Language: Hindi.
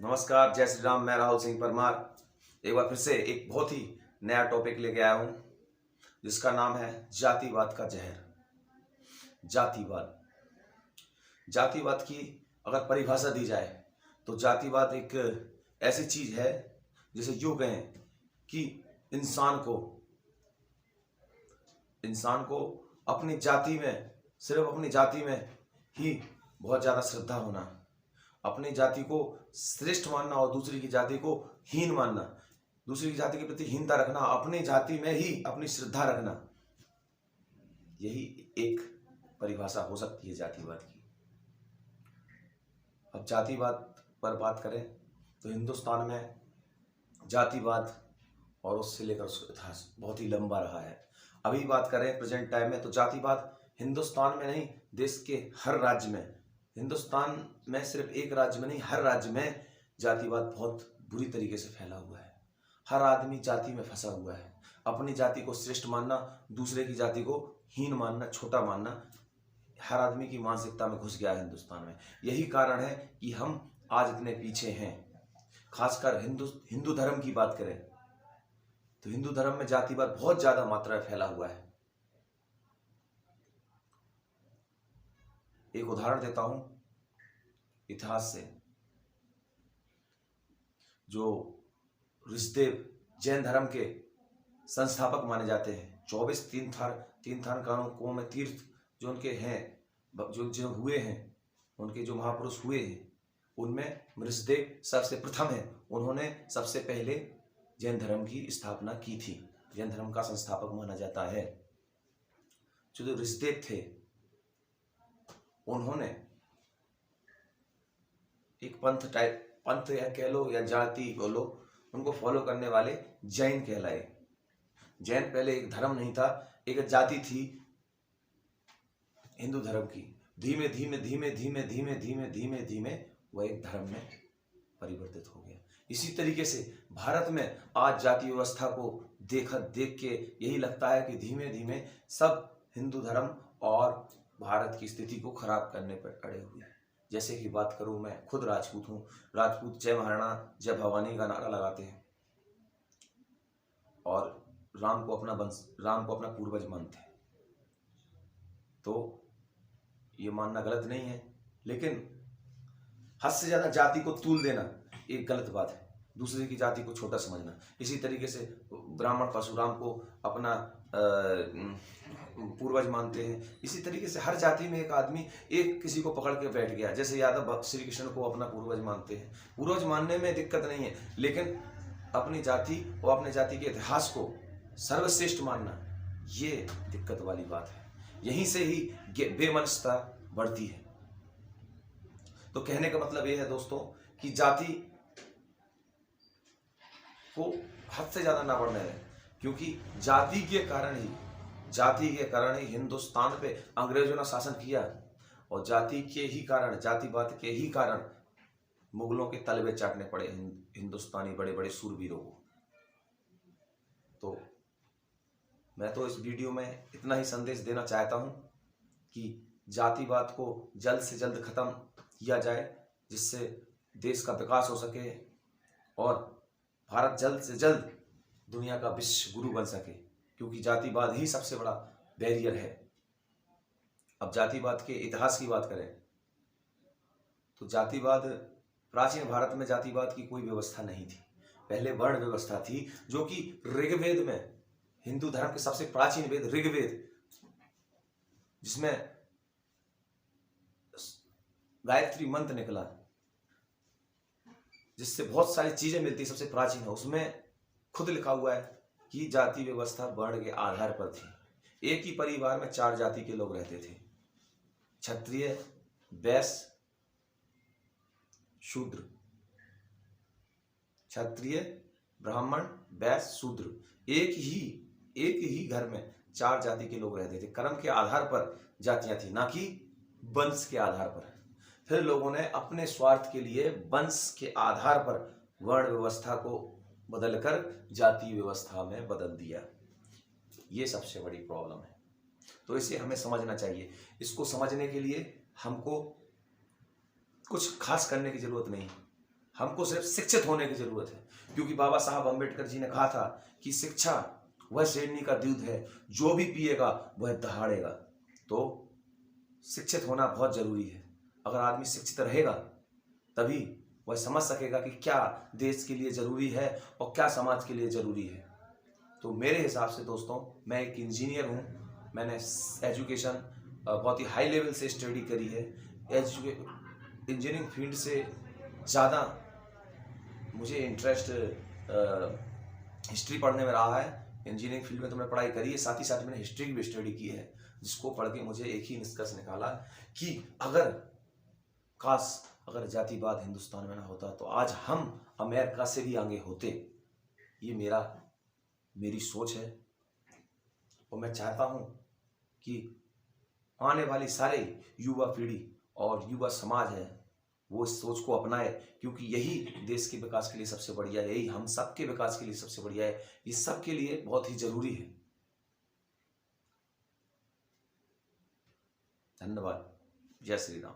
नमस्कार, जय श्री राम। मैं राहुल सिंह परमार एक बार फिर से एक बहुत ही नया टॉपिक लेके आया हूँ, जिसका नाम है जातिवाद का जहर। जातिवाद जातिवाद की अगर परिभाषा दी जाए तो जातिवाद एक ऐसी चीज है जिसे यूं कहें कि इंसान को अपनी जाति में, सिर्फ अपनी जाति में ही बहुत ज़्यादा श्रद्धा होना, अपनी जाति को श्रेष्ठ मानना और दूसरी की जाति को हीन मानना, दूसरी की जाति के प्रति हीनता रखना, अपनी जाति में ही अपनी श्रद्धा रखना, यही एक परिभाषा हो सकती है जातिवाद की। अब जातिवाद पर बात करें तो हिंदुस्तान में जातिवाद और उससे लेकर उसका इतिहास बहुत ही लंबा रहा है। अभी बात करें प्रेजेंट टाइम में तो जातिवाद हिंदुस्तान में नहीं, देश के हर राज्य में, हिंदुस्तान में सिर्फ एक राज्य में नहीं, हर राज्य में जातिवाद बहुत बुरी तरीके से फैला हुआ है। हर आदमी जाति में फंसा हुआ है। अपनी जाति को श्रेष्ठ मानना, दूसरे की जाति को हीन मानना, छोटा मानना, हर आदमी की मानसिकता में घुस गया है हिंदुस्तान में। यही कारण है कि हम आज इतने पीछे हैं। खासकर हिंदू धर्म की बात करें तो हिंदू धर्म में जातिवाद बहुत ज्यादा मात्रा में फैला हुआ है। एक उदाहरण देता हूं इतिहास से। जो ऋषिदेव जैन धर्म के संस्थापक माने जाते हैं, 24 तीर्थान कानों में तीर्थ जो उनके हैं, जो हुए हैं, उनके जो महापुरुष हुए हैं, उनमें ऋषिदेव सबसे प्रथम है। उन्होंने सबसे पहले जैन धर्म की स्थापना की थी। जैन धर्म का संस्थापक माना जाता है। जो ऋषिदेव थे, उन्होंने एक पंथ या कह लो या जाति बोलो, उनको फॉलो करने वाले जैन कहलाए। जैन पहले एक धर्म नहीं था, एक जाति थी हिंदू धर्म की। धीमे धीमे धीमे धीमे धीमे धीमे धीमे धीमे वह एक धर्म में परिवर्तित हो गया। इसी तरीके से भारत में आज जाति व्यवस्था को देख के यही लगता है कि धीमे धीमे सब हिंदू धर्म और भारत की स्थिति को खराब करने पर अड़े हुए हैं। जैसे कि बात करूं, मैं खुद राजपूत हूं। राजपूत जय महाराणा जय भवानी का नारा लगाते हैं और राम को अपना पूर्वज मानते हैं। तो ये मानना गलत नहीं है, लेकिन हद से ज्यादा जाति को तूल देना एक गलत बात है, दूसरे की जाति को छोटा समझना। इसी तरीके से ब्राह्मण परशुराम को अपना पूर्वज मानते हैं। इसी तरीके से हर जाति में एक आदमी एक किसी को पकड़ के बैठ गया। जैसे यादव श्री कृष्ण को अपना पूर्वज मानते हैं। पूर्वज मानने में दिक्कत नहीं है, लेकिन अपनी जाति और अपने जाति के इतिहास को सर्वश्रेष्ठ मानना, ये दिक्कत वाली बात है। यहीं से ही बेमनस्ता बढ़ती है। तो कहने का मतलब ये है दोस्तों कि जाति को हद से ज्यादा ना बढ़ने दें, क्योंकि जाति के कारण ही हिंदुस्तान पे अंग्रेजों ने शासन किया, और जातिवाद के ही कारण मुगलों के तलवे चाटने पड़े हिंदुस्तानी बड़े बड़े शूरवीरों को। तो मैं तो इस वीडियो में इतना ही संदेश देना चाहता हूं कि जातिवाद को जल्द से जल्द खत्म किया जाए, जिससे देश का विकास हो सके और भारत जल्द से जल्द दुनिया का विश्व गुरु बन सके, क्योंकि जातिवाद ही सबसे बड़ा बैरियर है। अब जातिवाद के इतिहास की बात करें तो प्राचीन भारत में जातिवाद की कोई व्यवस्था नहीं थी। पहले वर्ण व्यवस्था थी, जो कि ऋग्वेद में, हिंदू धर्म के सबसे प्राचीन वेद ऋग्वेद, जिसमें गायत्री मंत्र निकला, जिससे बहुत सारी चीजें मिलती, सबसे प्राचीन है, उसमें खुद लिखा हुआ है कि जाति व्यवस्था वर्ण के आधार पर थी। एक ही परिवार में 4 जाति के लोग रहते थे, क्षत्रिय, वैश्य, शूद्र। क्षत्रिय, ब्राह्मण, वैश्य, शूद्र, एक ही घर में 4 जाति के लोग रहते थे। कर्म के आधार पर जातियां थी, ना कि वंश के आधार पर। फिर लोगों ने अपने स्वार्थ के लिए वंश के आधार पर वर्ण व्यवस्था को बदलकर जाति व्यवस्था में बदल दिया। ये सबसे बड़ी प्रॉब्लम है। तो इसे हमें समझना चाहिए। इसको समझने के लिए हमको कुछ खास करने की जरूरत नहीं। हमको सिर्फ शिक्षित होने की जरूरत है, क्योंकि बाबा साहब अम्बेडकर जी ने कहा था कि शिक्षा वह शेरनी का दूध है, जो भी पिएगा वह दहाड़ेगा। तो शिक्षित होना बहुत जरूरी है। अगर आदमी शिक्षित रहेगा तभी वह समझ सकेगा कि क्या देश के लिए जरूरी है और क्या समाज के लिए जरूरी है। तो मेरे हिसाब से दोस्तों, मैं एक इंजीनियर हूँ, मैंने एजुकेशन बहुत ही हाई लेवल से स्टडी करी है। इंजीनियरिंग फील्ड से ज़्यादा मुझे इंटरेस्ट हिस्ट्री पढ़ने में रहा है। इंजीनियरिंग फील्ड में तो मैंने पढ़ाई करी है, साथ ही साथ मैंने हिस्ट्री की भी स्टडी की है, जिसको पढ़ के मुझे एक ही निष्कर्ष निकाला कि अगर जातिवाद हिंदुस्तान में ना होता तो आज हम अमेरिका से भी आगे होते। ये मेरी सोच है और मैं चाहता हूँ कि आने वाली सारे युवा पीढ़ी और युवा समाज है वो इस सोच को अपनाए, क्योंकि यही देश के विकास के लिए सबसे बढ़िया है, यही हम सबके विकास के लिए सबसे बढ़िया है, ये सबके लिए बहुत ही जरूरी है। धन्यवाद। जय श्री राम।